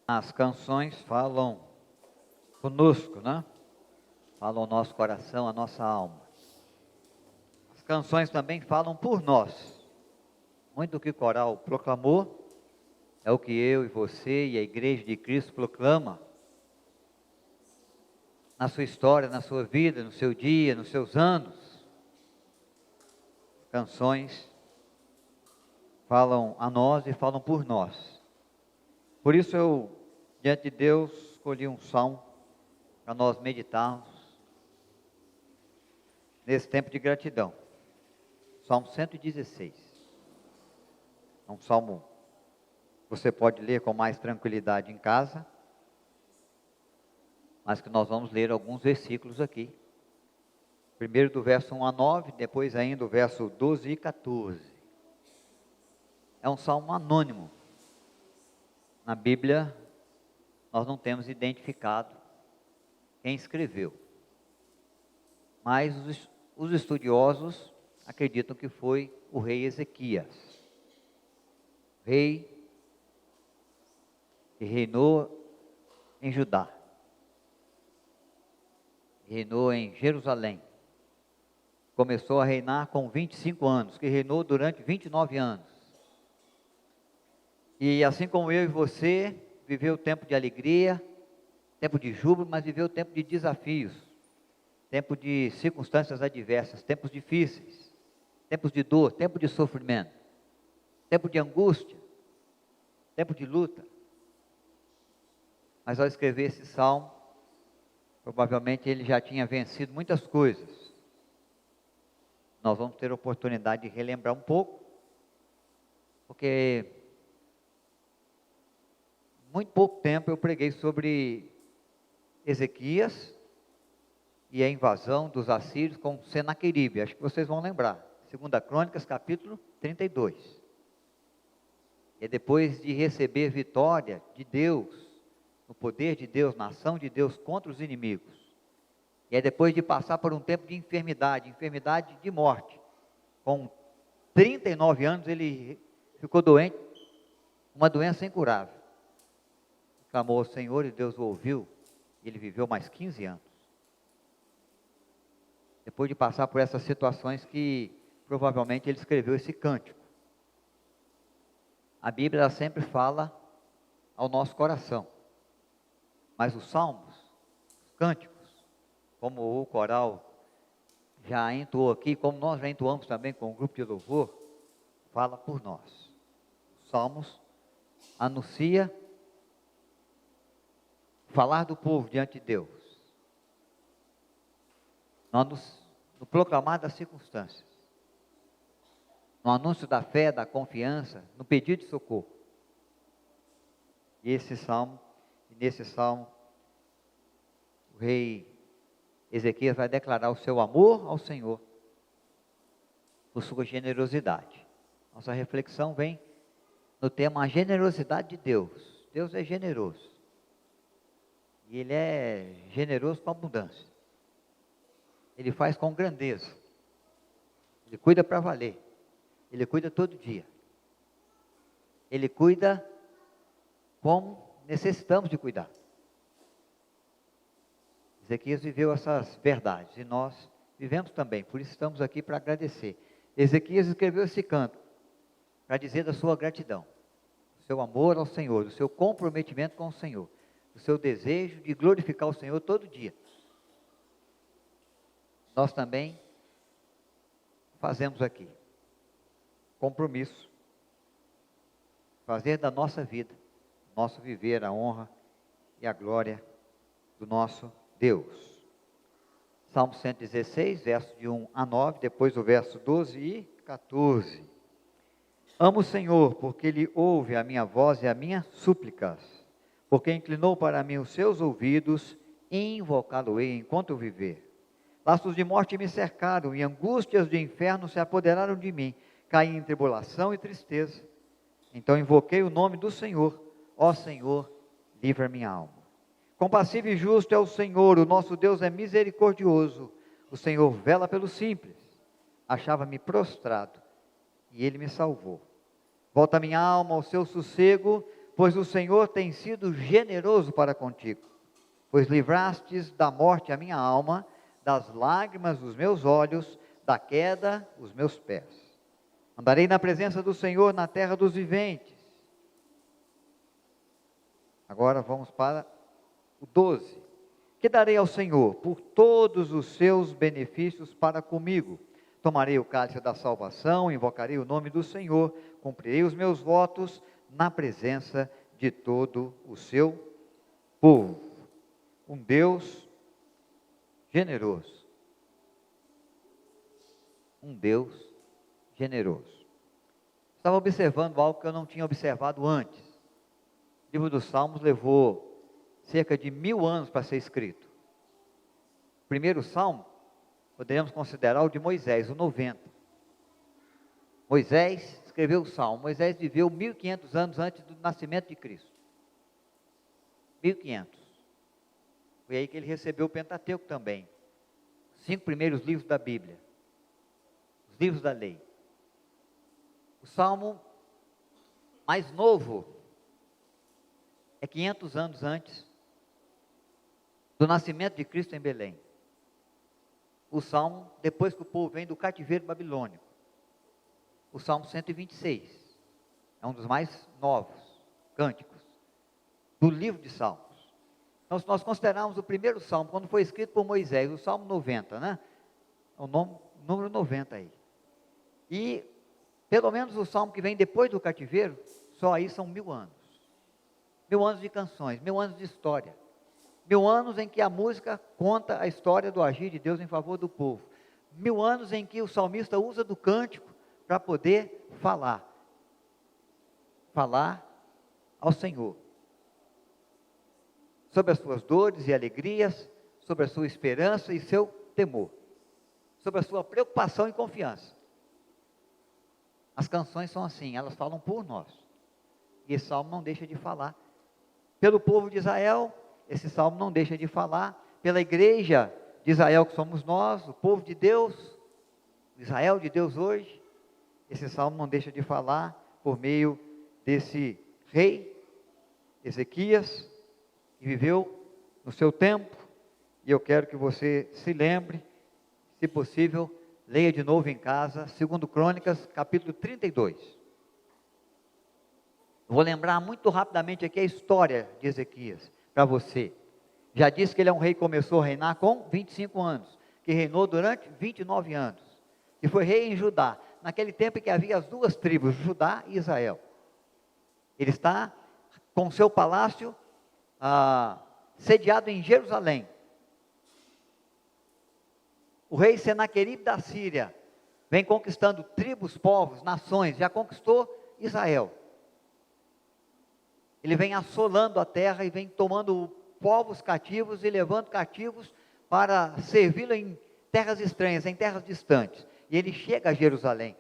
As canções falam conosco, né? Falam o nosso coração, a nossa alma. As canções também falam por nós. Muito do que o coral proclamou é o que eu e você e a Igreja de Cristo proclama na sua história, na sua vida, no seu dia, nos seus anos. Canções falam a nós e falam por nós. Por isso eu, diante de Deus, escolhi um salmo para nós meditarmos nesse tempo de gratidão. Salmo 116. É um salmo que você pode ler com mais tranquilidade em casa, mas que nós vamos ler alguns versículos aqui. Primeiro do verso 1 a 9, depois ainda o verso 12 e 14. É um salmo anônimo. Na Bíblia, nós não temos identificado quem escreveu. Mas os estudiosos acreditam que foi o rei Ezequias. Rei que reinou em Judá. Reinou em Jerusalém. Começou a reinar com 25 anos, que reinou durante 29 anos. E assim como eu e você, viveu o tempo de alegria, tempo de júbilo, mas viveu o tempo de desafios, tempo de circunstâncias adversas, tempos difíceis, tempos de dor, tempo de sofrimento, tempo de angústia, tempo de luta. Mas ao escrever esse salmo, provavelmente ele já tinha vencido muitas coisas. Nós vamos ter a oportunidade de relembrar um pouco, porque muito pouco tempo eu preguei sobre Ezequias e a invasão dos assírios com Senaqueribe. Acho que vocês vão lembrar. 2 Crônicas, capítulo 32. E depois de receber vitória de Deus, no poder de Deus, na ação de Deus contra os inimigos. E aí depois de passar por um tempo de enfermidade de morte. Com 39 anos ele ficou doente, uma doença incurável. Clamou ao Senhor e Deus o ouviu, e ele viveu mais 15 anos. Depois de passar por essas situações que provavelmente ele escreveu esse cântico. A Bíblia ela sempre fala ao nosso coração. Mas os salmos, os cânticos, como o coral já entoou aqui, como nós já entoamos também com o grupo de louvor, fala por nós. Os salmos anuncia falar do povo diante de Deus, no proclamar das circunstâncias, no anúncio da fé, da confiança, no pedido de socorro. E nesse salmo, o rei Ezequias vai declarar o seu amor ao Senhor, por sua generosidade. Nossa reflexão vem no tema a generosidade de Deus. Deus é generoso. E Ele é generoso com abundância. Ele faz com grandeza. Ele cuida para valer. Ele cuida todo dia. Ele cuida como necessitamos de cuidar. Ezequias viveu essas verdades e nós vivemos também. Por isso estamos aqui para agradecer. Ezequias escreveu esse canto para dizer da sua gratidão, do seu amor ao Senhor, do seu comprometimento com o Senhor, o seu desejo de glorificar o Senhor todo dia. Nós também fazemos aqui compromisso, fazer da nossa vida, nosso viver, a honra e a glória do nosso Deus. Salmo 116, verso de 1 a 9, depois o verso 12 e 14. Amo o Senhor, porque Ele ouve a minha voz e as minhas súplicas, porque inclinou para mim os seus ouvidos, e invocá-lo-ei enquanto eu viver. Laços de morte me cercaram, e angústias de inferno se apoderaram de mim. Caí em tribulação e tristeza. Então invoquei o nome do Senhor. Ó Senhor, livra minha alma. Compassivo e justo é o Senhor, o nosso Deus é misericordioso. O Senhor vela pelo simples. Achava-me prostrado, e Ele me salvou. Volta minha alma ao seu sossego, pois o Senhor tem sido generoso para contigo, pois livrastes da morte a minha alma, das lágrimas os meus olhos, da queda os meus pés. Andarei na presença do Senhor na terra dos viventes. Agora vamos para o 12. Que darei ao Senhor por todos os seus benefícios para comigo? Tomarei o cálice da salvação, invocarei o nome do Senhor, cumprirei os meus votos na presença de todo o seu povo. Um Deus generoso. Um Deus generoso. Estava observando algo que eu não tinha observado antes. O livro dos Salmos levou cerca de 1000 anos para ser escrito. O primeiro salmo, poderíamos considerar o de Moisés, o 90. Moisés escreveu o salmo. Moisés viveu 1500 anos antes do nascimento de Cristo. 1500. Foi aí que ele recebeu o Pentateuco também. Os 5 primeiros livros da Bíblia. Os livros da lei. O salmo mais novo é 500 anos antes do nascimento de Cristo em Belém. O salmo, depois que o povo vem do cativeiro babilônico. O salmo 126. É um dos mais novos cânticos do livro de Salmos. Então, se nós considerarmos o primeiro salmo, quando foi escrito por Moisés, o salmo 90, né? É o número 90 aí. E, pelo menos o salmo que vem depois do cativeiro, só aí são 1000 anos. 1000 anos de canções, 1000 anos de história. 1000 anos em que a música conta a história do agir de Deus em favor do povo. 1000 anos em que o salmista usa do cântico para poder falar ao Senhor. Sobre as suas dores e alegrias, sobre a sua esperança e seu temor. Sobre a sua preocupação e confiança. As canções são assim, elas falam por nós. E esse salmo não deixa de falar pelo povo de Israel. Esse salmo não deixa de falar pela igreja de Israel, que somos nós, o povo de Deus, Israel de Deus hoje. Esse salmo não deixa de falar por meio desse rei, Ezequias, que viveu no seu tempo. E eu quero que você se lembre, se possível, leia de novo em casa, 2 Crônicas, capítulo 32. Vou lembrar muito rapidamente aqui a história de Ezequias para você. Já disse que ele é um rei que começou a reinar com 25 anos, que reinou durante 29 anos, que foi rei em Judá, naquele tempo em que havia as 2 tribos, Judá e Israel. Ele está com seu palácio sediado em Jerusalém. O rei Senaqueribe da Síria vem conquistando tribos, povos, nações, já conquistou Israel. Ele vem assolando a terra e vem tomando povos cativos e levando cativos para servi-lo em terras estranhas, em terras distantes. E ele chega a Jerusalém.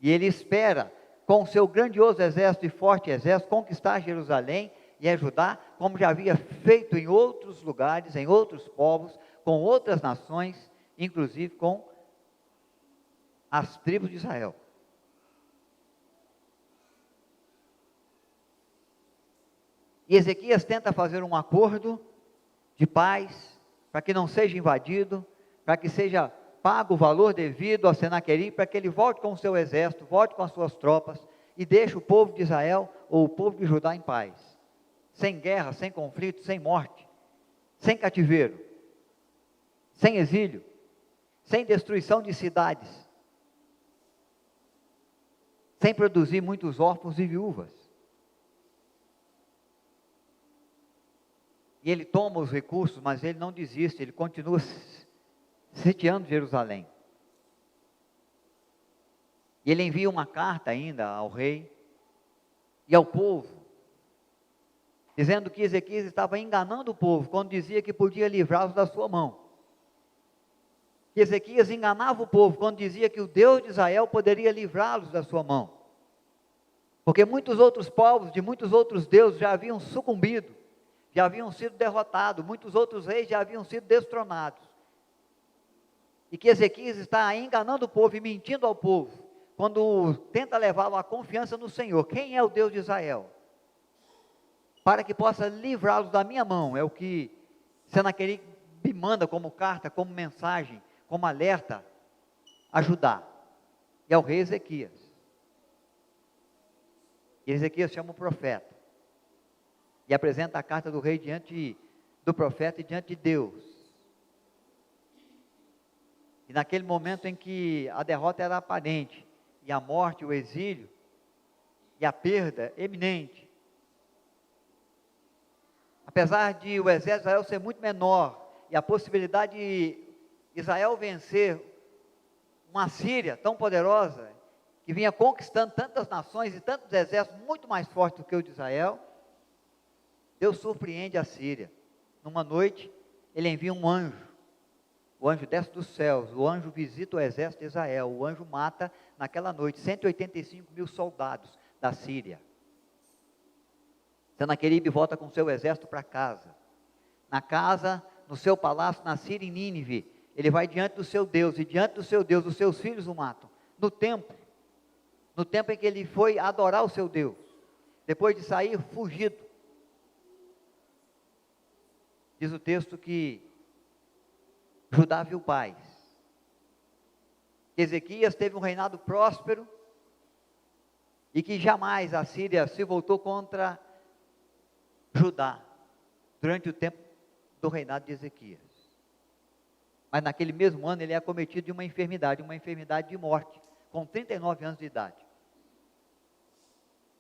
E ele espera, com seu grandioso exército e forte exército, conquistar Jerusalém e ajudar, como já havia feito em outros lugares, em outros povos, com outras nações, inclusive com as tribos de Israel. E Ezequias tenta fazer um acordo de paz, para que não seja invadido, para que seja pago o valor devido a Senaqueribe, para que ele volte com o seu exército, volte com as suas tropas, e deixe o povo de Israel, ou o povo de Judá em paz, sem guerra, sem conflito, sem morte, sem cativeiro, sem exílio, sem destruição de cidades, sem produzir muitos órfãos e viúvas. E ele toma os recursos, mas ele não desiste, ele continua sitiando Jerusalém. E ele envia uma carta ainda ao rei e ao povo, dizendo que Ezequias estava enganando o povo, quando dizia que podia livrá-los da sua mão. Que Ezequias enganava o povo, quando dizia que o Deus de Israel poderia livrá-los da sua mão. Porque muitos outros povos, de muitos outros deuses, já haviam sucumbido, já haviam sido derrotados, muitos outros reis já haviam sido destronados. E que Ezequias está enganando o povo e mentindo ao povo, quando tenta levá-lo à confiança no Senhor. Quem é o Deus de Israel? para que possa livrá-los da minha mão. É o que Senaqueribe me manda como carta, como mensagem, como alerta, ajudar. E ao rei Ezequias. E Ezequias chama o profeta. E apresenta a carta do rei diante do profeta e diante de Deus. E naquele momento em que a derrota era aparente, e a morte, o exílio, e a perda eminente, apesar de o exército de Israel ser muito menor, e a possibilidade de Israel vencer uma Síria tão poderosa, que vinha conquistando tantas nações e tantos exércitos muito mais fortes do que o de Israel, Deus surpreende a Síria. Numa noite, ele envia um anjo. O anjo desce dos céus, o anjo visita o exército de Israel, o anjo mata naquela noite 185 mil soldados da Síria. Senaqueribe volta com seu exército para casa. Na casa, no seu palácio, na Síria, em Nínive, ele vai diante do seu Deus, e diante do seu Deus, os seus filhos o matam. No templo em que ele foi adorar o seu Deus, depois de sair fugido. Diz o texto que Judá viu paz. Ezequias teve um reinado próspero, e que jamais a Síria se voltou contra Judá, durante o tempo do reinado de Ezequias. Mas naquele mesmo ano ele é acometido de uma enfermidade de morte, com 39 anos de idade.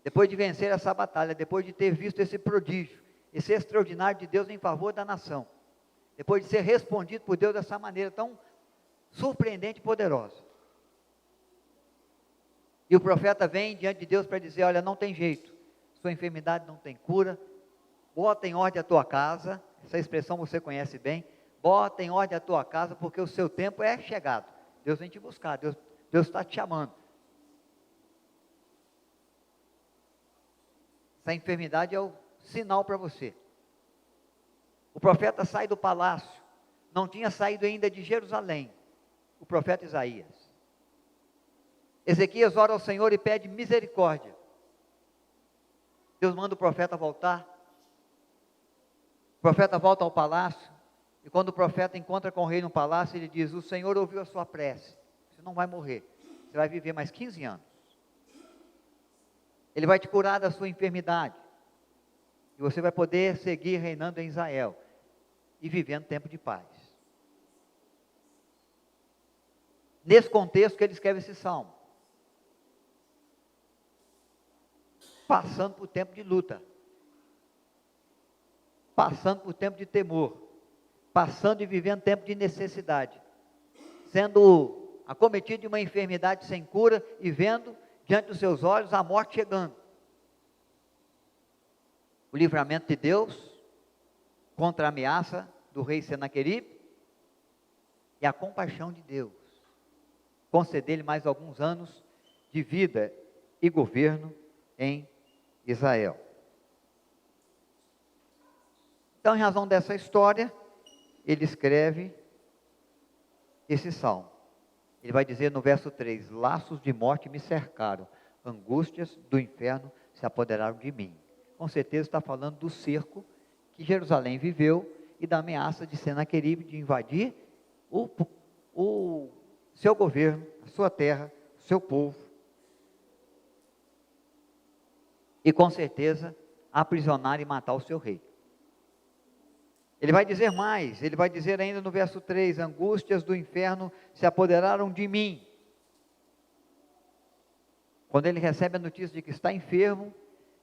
Depois de vencer essa batalha, depois de ter visto esse prodígio, esse extraordinário de Deus em favor da nação, depois de ser respondido por Deus dessa maneira tão surpreendente e poderosa, e o profeta vem diante de Deus para dizer: olha, não tem jeito, sua enfermidade não tem cura, bota em ordem a tua casa. Essa expressão você conhece bem, bota em ordem a tua casa, porque o seu tempo é chegado, Deus vem te buscar, Deus está te chamando. Essa enfermidade é o sinal para você. O profeta sai do palácio, não tinha saído ainda de Jerusalém, o profeta Isaías. Ezequias ora ao Senhor e pede misericórdia. Deus manda o profeta voltar. O profeta volta ao palácio, e quando o profeta encontra com o rei no palácio, ele diz: o Senhor ouviu a sua prece, você não vai morrer, você vai viver mais 15 anos. Ele vai te curar da sua enfermidade, e você vai poder seguir reinando em Israel, e vivendo tempo de paz. Nesse contexto que ele escreve esse salmo, passando por tempo de luta, passando por tempo de temor, passando e vivendo tempo de necessidade, sendo acometido de uma enfermidade sem cura e vendo diante dos seus olhos a morte chegando. O livramento de Deus contra a ameaça do rei Senaqueribe e a compaixão de Deus, conceder-lhe mais alguns anos de vida e governo em Israel. Então, em razão dessa história, ele escreve esse salmo. Ele vai dizer no verso 3: laços de morte me cercaram, angústias do inferno se apoderaram de mim. Com certeza está falando do cerco que Jerusalém viveu e da ameaça de Senaqueribe de invadir o seu governo, a sua terra, o seu povo. E com certeza aprisionar e matar o seu rei. Ele vai dizer mais, ele vai dizer ainda no verso 3: angústias do inferno se apoderaram de mim. Quando ele recebe a notícia de que está enfermo,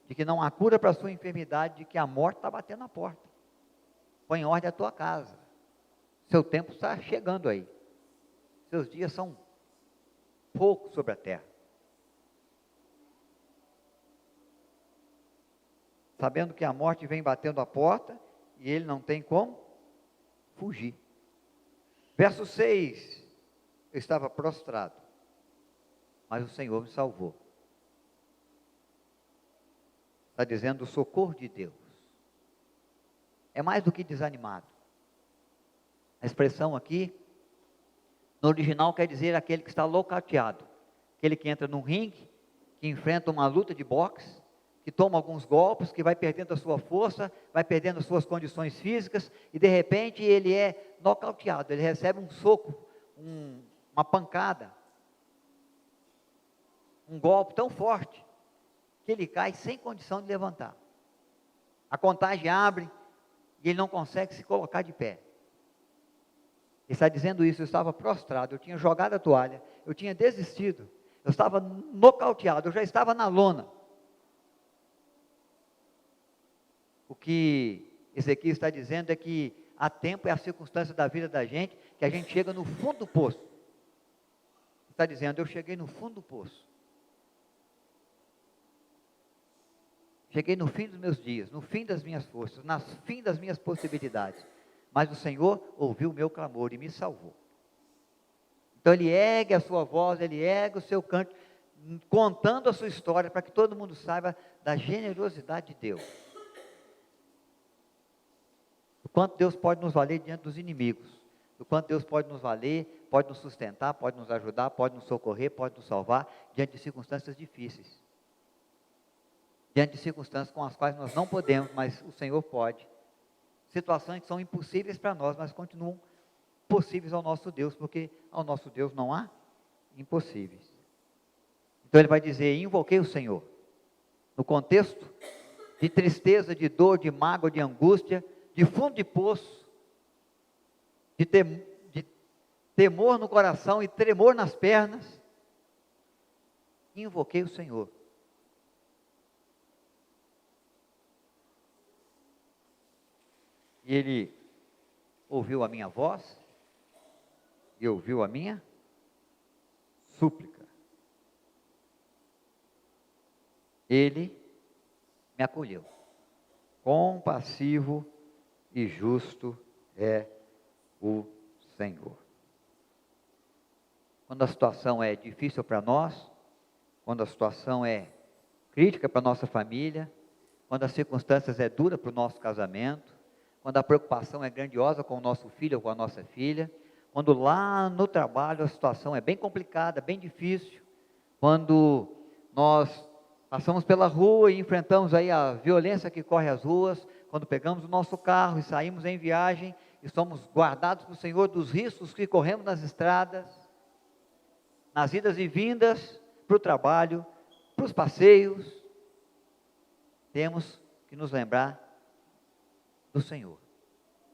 de que não há cura para a sua enfermidade, de que a morte está batendo na porta. Põe em ordem a tua casa, seu tempo está chegando aí, seus dias são poucos sobre a terra. Sabendo que a morte vem batendo a porta, e ele não tem como fugir. Verso 6, eu estava prostrado, mas o Senhor me salvou. Está dizendo o socorro de Deus. É mais do que desanimado. A expressão aqui, no original quer dizer aquele que está locateado, aquele que entra num ringue, que enfrenta uma luta de boxe, que toma alguns golpes, que vai perdendo a sua força, vai perdendo as suas condições físicas, e de repente ele é nocauteado, ele recebe um soco, uma pancada, um golpe tão forte, que ele cai sem condição de levantar. A contagem abre, e ele não consegue se colocar de pé. Ele está dizendo isso: eu estava prostrado, eu tinha jogado a toalha, eu tinha desistido, eu estava nocauteado, eu já estava na lona. O que Ezequiel está dizendo é que há tempo, é a circunstância da vida da gente, que a gente chega no fundo do poço. Está dizendo: eu cheguei no fundo do poço. Cheguei no fim dos meus dias, no fim das minhas forças, no fim das minhas possibilidades. Mas o Senhor ouviu o meu clamor e me salvou. Então ele ergue a sua voz, ele ergue o seu canto, contando a sua história, para que todo mundo saiba da generosidade de Deus. Do quanto Deus pode nos valer diante dos inimigos. Do quanto Deus pode nos valer, pode nos sustentar, pode nos ajudar, pode nos socorrer, pode nos salvar, diante de circunstâncias difíceis. Diante de circunstâncias com as quais nós não podemos, mas o Senhor pode. Situações que são impossíveis para nós, mas continuam possíveis ao nosso Deus, porque ao nosso Deus não há impossíveis. Então ele vai dizer: invoquei o Senhor. No contexto de tristeza, de dor, de mágoa, de angústia, de fundo de poço, de temor no coração e tremor nas pernas, invoquei o Senhor. E ele ouviu a minha voz e ouviu a minha súplica. Ele me acolheu. Compassivo e justo é o Senhor. Quando a situação é difícil para nós, quando a situação é crítica para a nossa família, quando as circunstâncias é dura para o nosso casamento, quando a preocupação é grandiosa com o nosso filho ou com a nossa filha, quando lá no trabalho a situação é bem complicada, bem difícil, quando nós passamos pela rua e enfrentamos aí a violência que corre as ruas, quando pegamos o nosso carro e saímos em viagem e somos guardados pelo Senhor dos riscos que corremos nas estradas, nas idas e vindas para o trabalho, para os passeios, temos que nos lembrar do Senhor,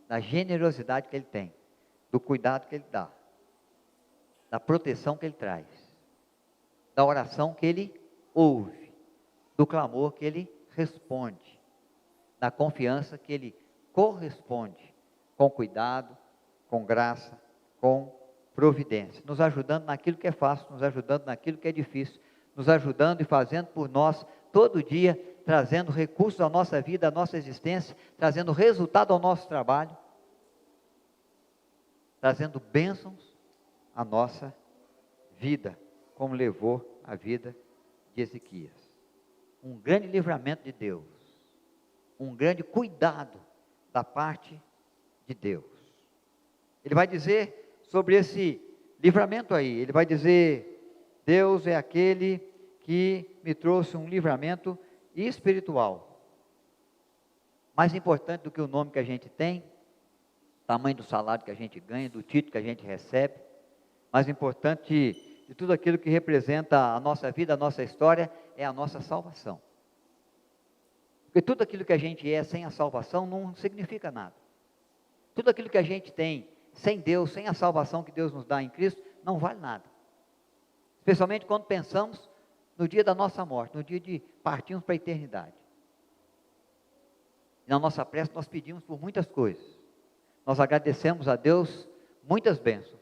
da generosidade que Ele tem, do cuidado que Ele dá, da proteção que Ele traz, da oração que Ele ouve, do clamor que Ele responde, da confiança que Ele corresponde, com cuidado, com graça, com providência, nos ajudando naquilo que é fácil, nos ajudando naquilo que é difícil, nos ajudando e fazendo por nós todo dia, trazendo recursos à nossa vida, à nossa existência, trazendo resultado ao nosso trabalho, trazendo bênçãos à nossa vida, como levou a vida de Ezequias. Um grande livramento de Deus, um grande cuidado da parte de Deus. Ele vai dizer sobre esse livramento aí, ele vai dizer: Deus é aquele que me trouxe um livramento espiritual. Mais importante do que o nome que a gente tem, tamanho do salário que a gente ganha, do título que a gente recebe, mais importante de tudo aquilo que representa a nossa vida, a nossa história, é a nossa salvação. Porque tudo aquilo que a gente é sem a salvação não significa nada. Tudo aquilo que a gente tem sem Deus, sem a salvação que Deus nos dá em Cristo, não vale nada. Especialmente quando pensamos no dia da nossa morte, no dia de partirmos para a eternidade. E na nossa prece nós pedimos por muitas coisas. Nós agradecemos a Deus muitas bênçãos.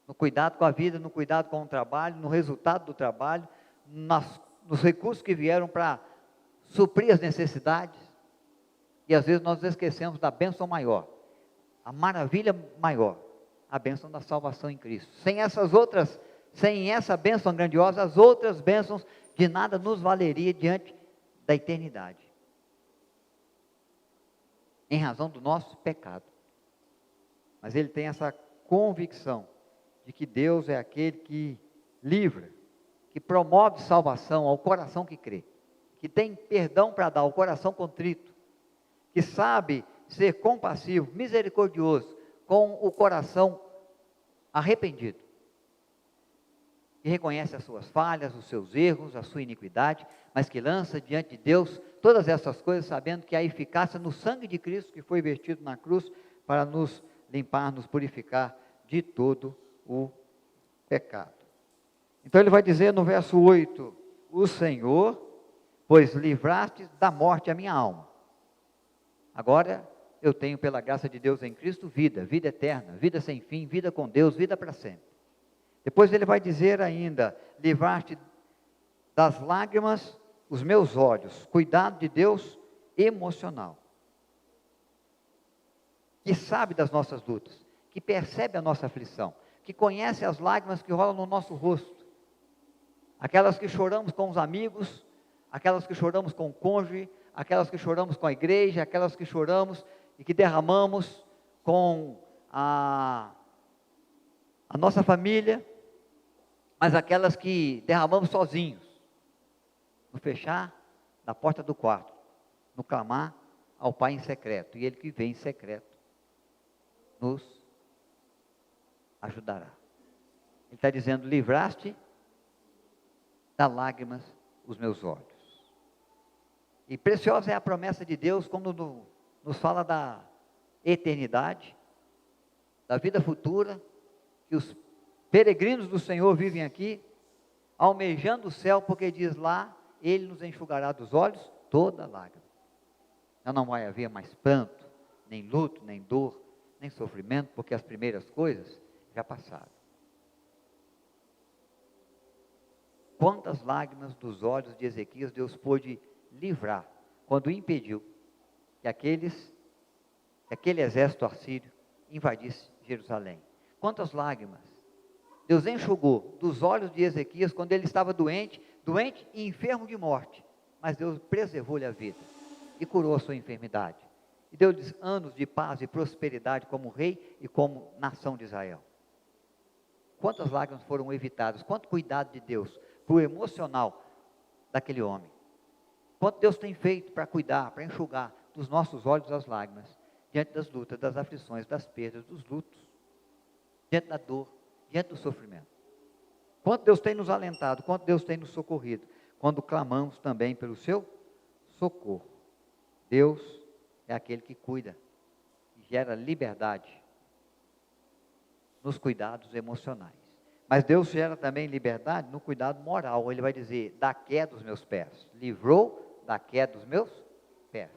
No cuidado com a vida, no cuidado com o trabalho, no resultado do trabalho, nos recursos que vieram para suprir as necessidades. E às vezes nós esquecemos da bênção maior, a maravilha maior, a bênção da salvação em Cristo. Sem essa bênção grandiosa, as outras bênçãos de nada nos valeria diante da eternidade. Em razão do nosso pecado. Mas ele tem essa convicção de que Deus é aquele que livra, que promove salvação ao coração que crê. que tem perdão para dar, o coração contrito, que sabe ser compassivo, misericordioso, com o coração arrependido, que reconhece as suas falhas, os seus erros, a sua iniquidade, mas que lança diante de Deus todas essas coisas, sabendo que há eficácia no sangue de Cristo, que foi vertido na cruz, para nos limpar, nos purificar de todo o pecado. Então ele vai dizer no verso 8, o Senhor, pois livraste da morte a minha alma. Agora eu tenho pela graça de Deus em Cristo vida, vida eterna, vida sem fim, vida com Deus, vida para sempre. Depois ele vai dizer ainda, livraste das lágrimas os meus olhos, cuidado de Deus emocional, que sabe das nossas lutas, que percebe a nossa aflição, que conhece as lágrimas que rolam no nosso rosto, aquelas que choramos com os amigos, aquelas que choramos com o cônjuge, aquelas que choramos com a igreja, aquelas que choramos e que derramamos com a nossa família, mas aquelas que derramamos sozinhos, no fechar da porta do quarto, no clamar ao Pai em secreto, e Ele que vem em secreto, nos ajudará. Ele está dizendo, livraste das lágrimas os meus olhos. E preciosa é a promessa de Deus, quando nos fala da eternidade, da vida futura, que os peregrinos do Senhor vivem aqui, almejando o céu, porque diz lá, Ele nos enxugará dos olhos toda lágrima. Então não vai haver mais pranto, nem luto, nem dor, nem sofrimento, porque as primeiras coisas já passaram. Quantas lágrimas dos olhos de Ezequias Deus pôde livrar, quando impediu que aquele exército assírio invadisse Jerusalém. Quantas lágrimas Deus enxugou dos olhos de Ezequias quando ele estava doente e enfermo de morte, mas Deus preservou-lhe a vida e curou a sua enfermidade, e deu-lhes anos de paz e prosperidade como rei e como nação de Israel. Quantas lágrimas foram evitadas, quanto cuidado de Deus para o emocional daquele homem, quanto Deus tem feito para cuidar, para enxugar dos nossos olhos as lágrimas, diante das lutas, das aflições, das perdas, dos lutos, diante da dor, diante do sofrimento. Quanto Deus tem nos alentado, quanto Deus tem nos socorrido, quando clamamos também pelo seu socorro. Deus é aquele que cuida, que gera liberdade nos cuidados emocionais. Mas Deus gera também liberdade no cuidado moral. Ele vai dizer, da queda dos meus pés, livrou da queda dos meus pés.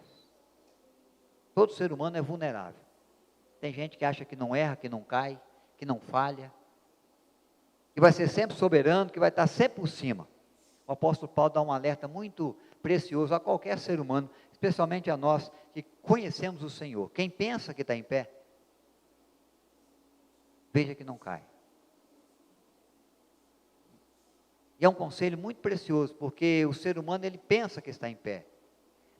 Todo ser humano é vulnerável. Tem gente que acha que não erra, que não cai, que não falha, que vai ser sempre soberano, que vai estar sempre por cima. O apóstolo Paulo dá um alerta muito precioso a qualquer ser humano, especialmente a nós que conhecemos o Senhor. Quem pensa que está em pé, veja que não cai. E é um conselho muito precioso, porque o ser humano ele pensa que está em pé,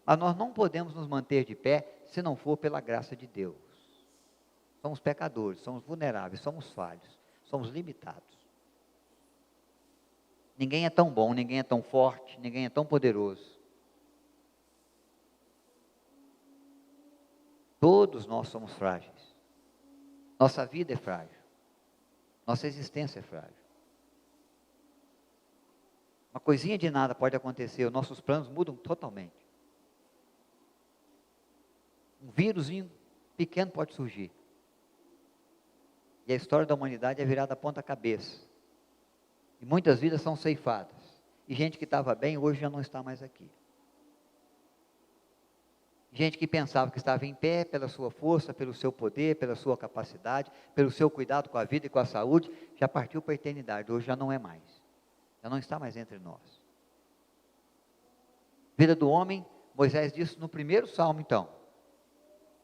mas nós não podemos nos manter de pé se não for pela graça de Deus. Somos pecadores, somos vulneráveis, somos falhos, somos limitados. Ninguém é tão bom, ninguém é tão forte, ninguém é tão poderoso. Todos nós somos frágeis. Nossa vida é frágil. Nossa existência é frágil. Uma coisinha de nada pode acontecer, os nossos planos mudam totalmente. Um vírusinho pequeno pode surgir. E a história da humanidade é virada a ponta cabeça. E muitas vidas são ceifadas. E gente que estava bem, hoje já não está mais aqui. Gente que pensava que estava em pé pela sua força, pelo seu poder, pela sua capacidade, pelo seu cuidado com a vida e com a saúde, já partiu para a eternidade, hoje já não é mais. Já não está mais entre nós. Vida do homem, Moisés disse no primeiro salmo então.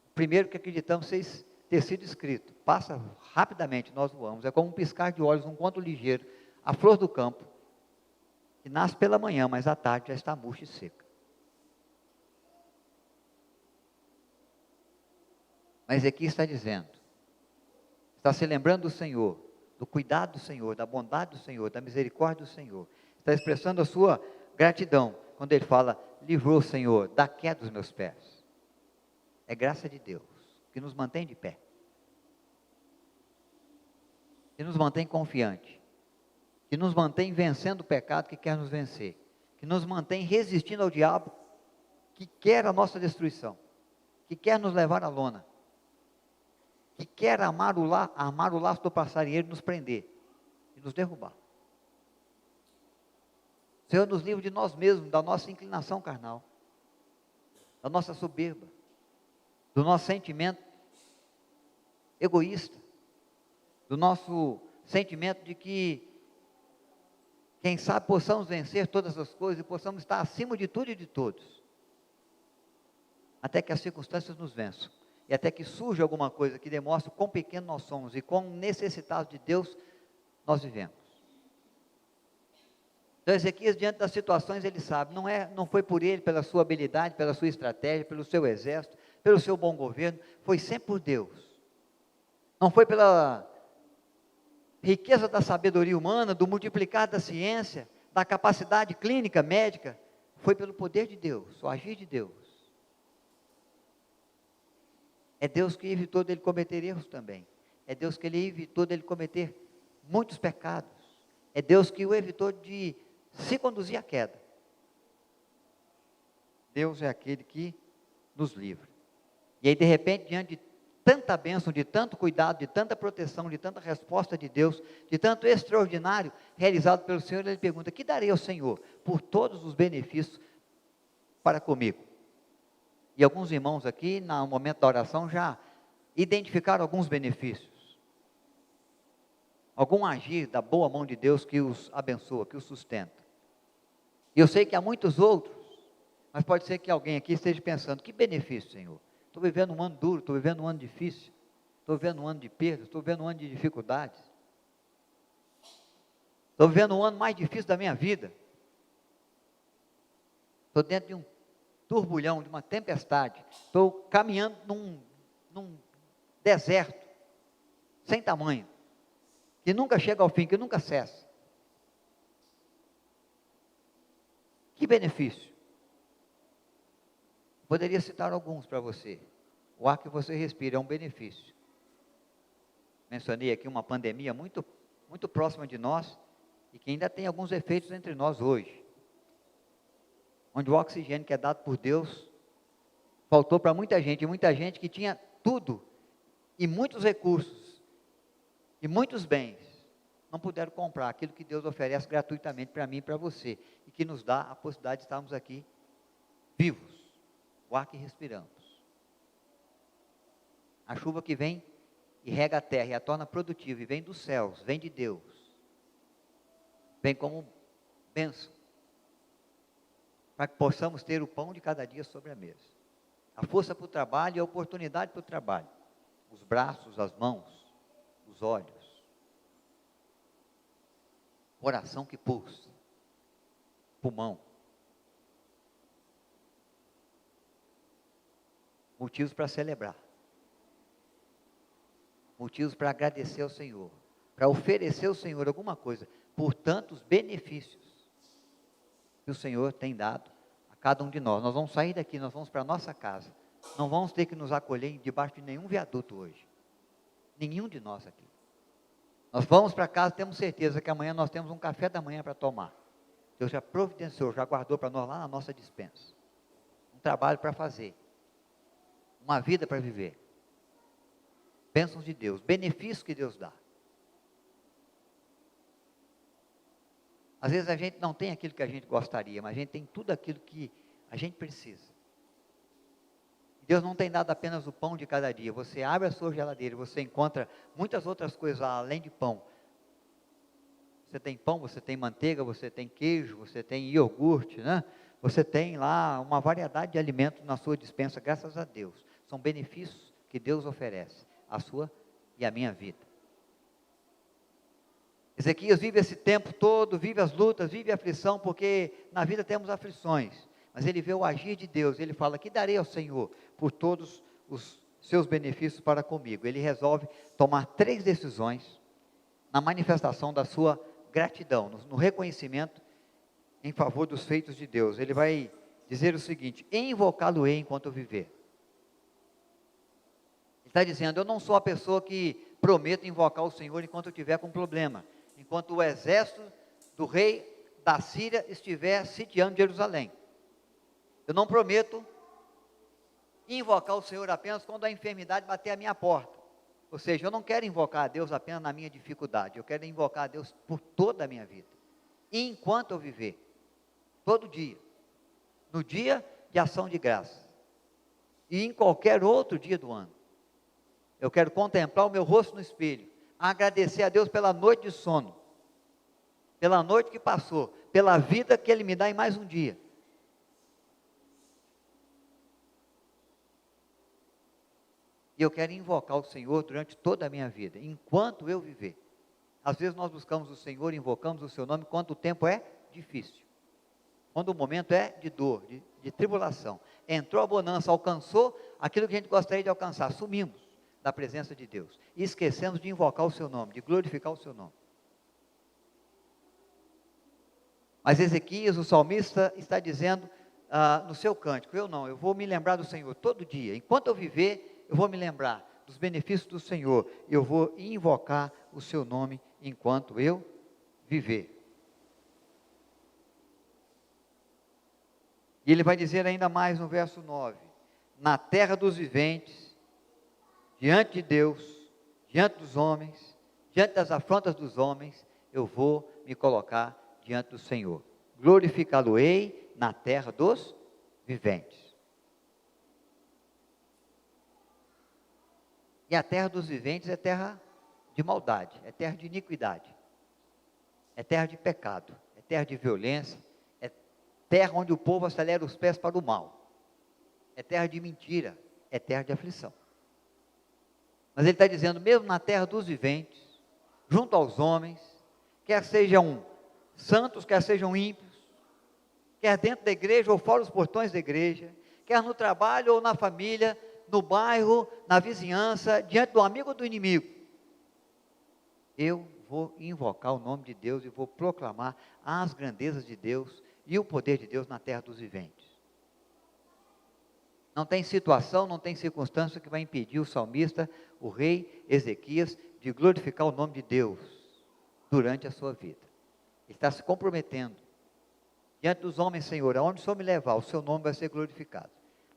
O primeiro que acreditamos ter sido escrito. Passa rapidamente, nós voamos. É como um piscar de olhos, um conto ligeiro. A flor do campo, que nasce pela manhã, mas à tarde já está murcha e seca. Mas aqui está dizendo, está se lembrando do Senhor, do cuidado do Senhor, da bondade do Senhor, da misericórdia do Senhor. Está expressando a sua gratidão, quando ele fala, livrou, Senhor, da queda dos meus pés. É graça de Deus que nos mantém de pé, que nos mantém confiante, que nos mantém vencendo o pecado que quer nos vencer, que nos mantém resistindo ao diabo que quer a nossa destruição, que quer nos levar à lona, que quer armar o laço do passarinheiro e nos prender e nos derrubar. Senhor, nos livre de nós mesmos, da nossa inclinação carnal, da nossa soberba, do nosso sentimento egoísta, do nosso sentimento de que, quem sabe, possamos vencer todas as coisas e possamos estar acima de tudo e de todos, até que as circunstâncias nos vençam, e até que surja alguma coisa que demonstre quão pequeno nós somos e quão necessitados de Deus nós vivemos. Então, Ezequias, diante das situações, ele sabe, não foi por ele, pela sua habilidade, pela sua estratégia, pelo seu exército, pelo seu bom governo, foi sempre por Deus. Não foi pela riqueza da sabedoria humana, do multiplicar da ciência, da capacidade clínica, médica, foi pelo poder de Deus, o agir de Deus. É Deus que evitou dele cometer erros também. É Deus que ele evitou dele cometer muitos pecados. É Deus que o evitou de se conduzir à queda. Deus é aquele que nos livra. E aí, de repente, diante de tanta bênção, de tanto cuidado, de tanta proteção, de tanta resposta de Deus, de tanto extraordinário realizado pelo Senhor, ele pergunta: que darei ao Senhor por todos os benefícios para comigo? E alguns irmãos aqui, no momento da oração, já identificaram alguns benefícios. Algum agir da boa mão de Deus que os abençoa, que os sustenta. E eu sei que há muitos outros, mas pode ser que alguém aqui esteja pensando: que benefício, Senhor? Estou vivendo um ano duro, estou vivendo um ano difícil, estou vivendo um ano de perdas, estou vivendo um ano de dificuldades. Estou vivendo um ano mais difícil da minha vida. Estou dentro de um turbulhão, de uma tempestade. Estou caminhando num deserto, sem tamanho, que nunca chega ao fim, que nunca cessa. Que benefício? Poderia citar alguns para você. O ar que você respira é um benefício. Mencionei aqui uma pandemia muito, muito próxima de nós e que ainda tem alguns efeitos entre nós hoje. Onde o oxigênio que é dado por Deus faltou para muita gente que tinha tudo e muitos recursos e muitos bens, não puderam comprar aquilo que Deus oferece gratuitamente para mim e para você, e que nos dá a possibilidade de estarmos aqui vivos, o ar que respiramos, a chuva que vem e rega a terra e a torna produtiva, e vem dos céus, vem de Deus, vem como bênção, para que possamos ter o pão de cada dia sobre a mesa, a força para o trabalho e a oportunidade para o trabalho, os braços, as mãos, os olhos, coração que pulsa, pulmão, motivos para celebrar, motivos para agradecer ao Senhor, para oferecer ao Senhor alguma coisa, por tantos benefícios que o Senhor tem dado a cada um de nós. Nós vamos sair daqui, nós vamos para a nossa casa, não vamos ter que nos acolher debaixo de nenhum viaduto hoje, nenhum de nós aqui. Nós vamos para casa, temos certeza que amanhã nós temos um café da manhã para tomar. Deus já providenciou, já guardou para nós lá na nossa despensa. Um trabalho para fazer. Uma vida para viver. Bênçãos de Deus, benefícios que Deus dá. Às vezes a gente não tem aquilo que a gente gostaria, mas a gente tem tudo aquilo que a gente precisa. Deus não tem dado apenas o pão de cada dia. Você abre a sua geladeira e você encontra muitas outras coisas além de pão. Você tem pão, você tem manteiga, você tem queijo, você tem iogurte, né? Você tem lá uma variedade de alimentos na sua despensa, graças a Deus. São benefícios que Deus oferece à sua e à minha vida. Ezequias vive esse tempo todo, vive as lutas, vive a aflição, porque na vida temos aflições. Mas ele vê o agir de Deus, ele fala: que darei ao Senhor por todos os seus benefícios para comigo. Ele resolve tomar 3 decisões na manifestação da sua gratidão, no reconhecimento em favor dos feitos de Deus. Ele vai dizer o seguinte: invocá-lo-ei enquanto eu viver. Ele está dizendo: eu não sou a pessoa que prometo invocar o Senhor enquanto eu estiver com problema, enquanto o exército do rei da Síria estiver sitiando Jerusalém. Eu não prometo invocar o Senhor apenas quando a enfermidade bater à minha porta. Ou seja, eu não quero invocar a Deus apenas na minha dificuldade, eu quero invocar a Deus por toda a minha vida, enquanto eu viver, todo dia, no dia de ação de graça, e em qualquer outro dia do ano. Eu quero contemplar o meu rosto no espelho, agradecer a Deus pela noite de sono, pela noite que passou, pela vida que Ele me dá em mais um dia. E eu quero invocar o Senhor durante toda a minha vida, enquanto eu viver. Às vezes nós buscamos o Senhor, invocamos o seu nome, quando o tempo é difícil. Quando o momento é de dor, de tribulação. Entrou a bonança, alcançou aquilo que a gente gostaria de alcançar. Sumimos da presença de Deus. E esquecemos de invocar o seu nome, de glorificar o seu nome. Mas Ezequias, o salmista, está dizendo no seu cântico: eu vou me lembrar do Senhor todo dia. Enquanto eu viver, eu vou me lembrar dos benefícios do Senhor, eu vou invocar o seu nome enquanto eu viver. E ele vai dizer ainda mais no verso 9: na terra dos viventes, diante de Deus, diante dos homens, diante das afrontas dos homens, eu vou me colocar diante do Senhor. Glorificá-lo-ei na terra dos viventes. E a terra dos viventes é terra de maldade, é terra de iniquidade, é terra de pecado, é terra de violência, é terra onde o povo acelera os pés para o mal, é terra de mentira, é terra de aflição. Mas ele está dizendo, mesmo na terra dos viventes, junto aos homens, quer sejam santos, quer sejam ímpios, quer dentro da igreja ou fora os portões da igreja, quer no trabalho ou na família, no bairro, na vizinhança, diante do amigo ou do inimigo, eu vou invocar o nome de Deus e vou proclamar as grandezas de Deus e o poder de Deus na terra dos viventes. Não tem situação, não tem circunstância que vai impedir o salmista, o rei Ezequias, de glorificar o nome de Deus durante a sua vida. Ele está se comprometendo diante dos homens: Senhor, aonde o Senhor me levar, o seu nome vai ser glorificado.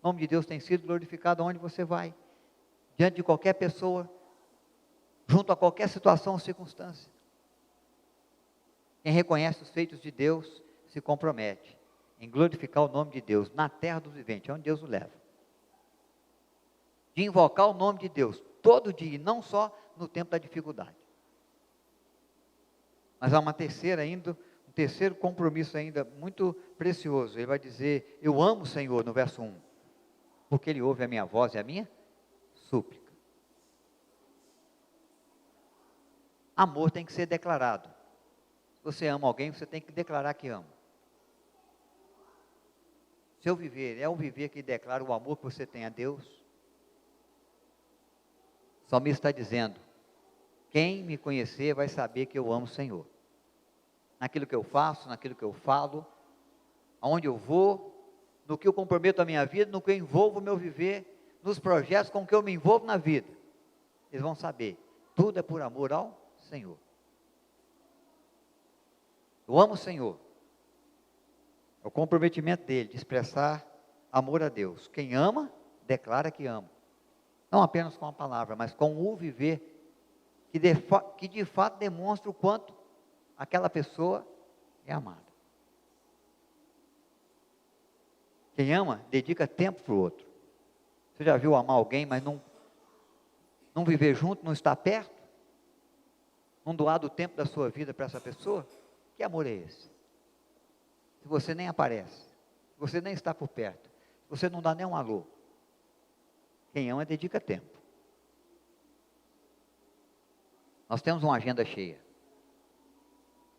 O nome de Deus tem sido glorificado aonde você vai, diante de qualquer pessoa, junto a qualquer situação ou circunstância. Quem reconhece os feitos de Deus se compromete em glorificar o nome de Deus na terra dos viventes, onde Deus o leva. De invocar o nome de Deus todo dia, e não só no tempo da dificuldade. Mas há uma terceira ainda, um terceiro compromisso ainda muito precioso. Ele vai dizer: eu amo o Senhor, no verso 1, porque Ele ouve a minha voz e a minha súplica. Amor tem que ser declarado. Se você ama alguém, você tem que declarar que ama. Seu viver é um viver que declara o amor que você tem a Deus. O salmista está dizendo: quem me conhecer vai saber que eu amo o Senhor. Naquilo que eu faço, naquilo que eu falo, aonde eu vou, no que eu comprometo a minha vida, no que eu envolvo o meu viver, nos projetos com que eu me envolvo na vida. Eles vão saber, tudo é por amor ao Senhor. Eu amo o Senhor. É o comprometimento dele de expressar amor a Deus. Quem ama, declara que ama. Não apenas com a palavra, mas com o viver, que de fato demonstra o quanto aquela pessoa é amada. Quem ama, dedica tempo para o outro. Você já viu amar alguém, mas não viver junto, não estar perto? Não doar do tempo da sua vida para essa pessoa? Que amor é esse? Se você nem aparece, se você nem está por perto, se você não dá nem um alô. Quem ama, dedica tempo. Nós temos uma agenda cheia.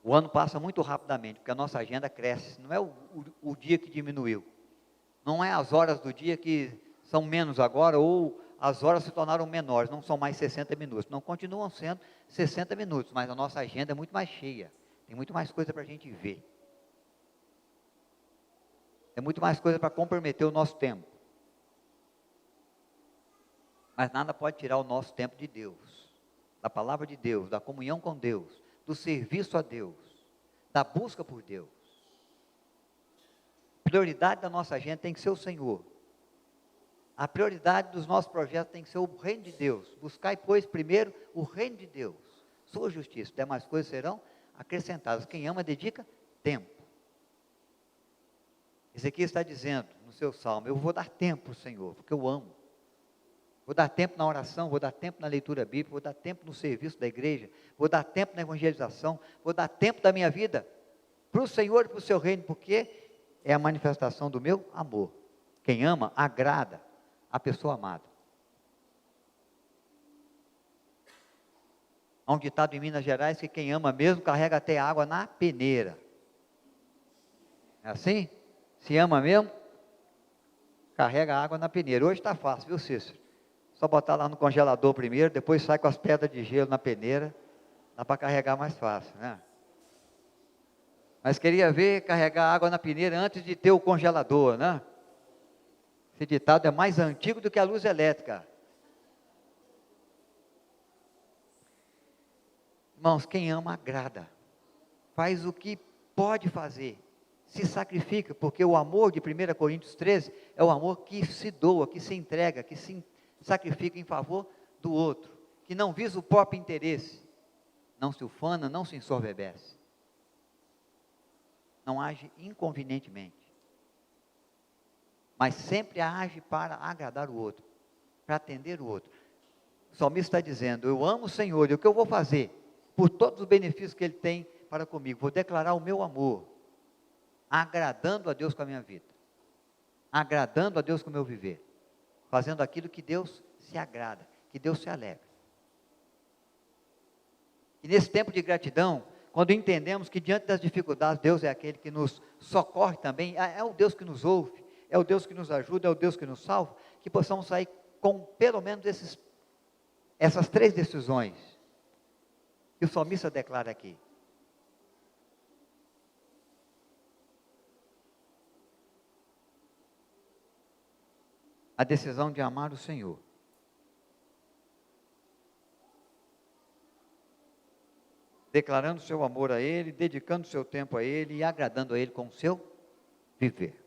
O ano passa muito rapidamente, porque a nossa agenda cresce. Não é o dia que diminuiu. Não é as horas do dia que são menos agora, ou as horas se tornaram menores, não são mais 60 minutos. Não, continuam sendo 60 minutos, mas a nossa agenda é muito mais cheia. Tem muito mais coisa para a gente ver. É muito mais coisa para comprometer o nosso tempo. Mas nada pode tirar o nosso tempo de Deus, da palavra de Deus, da comunhão com Deus, do serviço a Deus, da busca por Deus. A prioridade da nossa agenda tem que ser o Senhor. A prioridade dos nossos projetos tem que ser o reino de Deus. Buscai, pois, primeiro o reino de Deus, sua justiça, demais coisas serão acrescentadas. Quem ama, dedica tempo. Ezequiel está dizendo no seu salmo: eu vou dar tempo para o Senhor, porque eu amo. Vou dar tempo na oração, vou dar tempo na leitura bíblica, vou dar tempo no serviço da igreja, vou dar tempo na evangelização, vou dar tempo da minha vida para o Senhor e para o seu reino, porque é a manifestação do meu amor. Quem ama, agrada a pessoa amada. Há um ditado em Minas Gerais que quem ama mesmo carrega até água na peneira. É assim? Se ama mesmo, carrega água na peneira. Hoje está fácil, viu, Cícero? Só botar lá no congelador primeiro, depois sai com as pedras de gelo na peneira, dá para carregar mais fácil, né? Mas queria ver carregar água na peneira antes de ter o congelador, né? Esse ditado é mais antigo do que a luz elétrica. Irmãos, quem ama agrada, faz o que pode fazer, se sacrifica, porque o amor de 1 Coríntios 13 é o amor que se doa, que se entrega, que se sacrifica em favor do outro, que não visa o próprio interesse, não se ufana, não se ensoberbece, não age inconvenientemente, mas sempre age para agradar o outro, para atender o outro. O salmista está dizendo: eu amo o Senhor, e o que eu vou fazer? Por todos os benefícios que Ele tem para comigo, vou declarar o meu amor, agradando a Deus com a minha vida, agradando a Deus com o meu viver, fazendo aquilo que Deus se agrada, que Deus se alegra. E nesse tempo de gratidão, quando entendemos que diante das dificuldades, Deus é aquele que nos socorre também, é o Deus que nos ouve, é o Deus que nos ajuda, é o Deus que nos salva, que possamos sair com pelo menos essas 3 decisões que o salmista declara aqui. A decisão de amar o Senhor, declarando seu amor a Ele, dedicando seu tempo a Ele e agradando a Ele com o seu viver.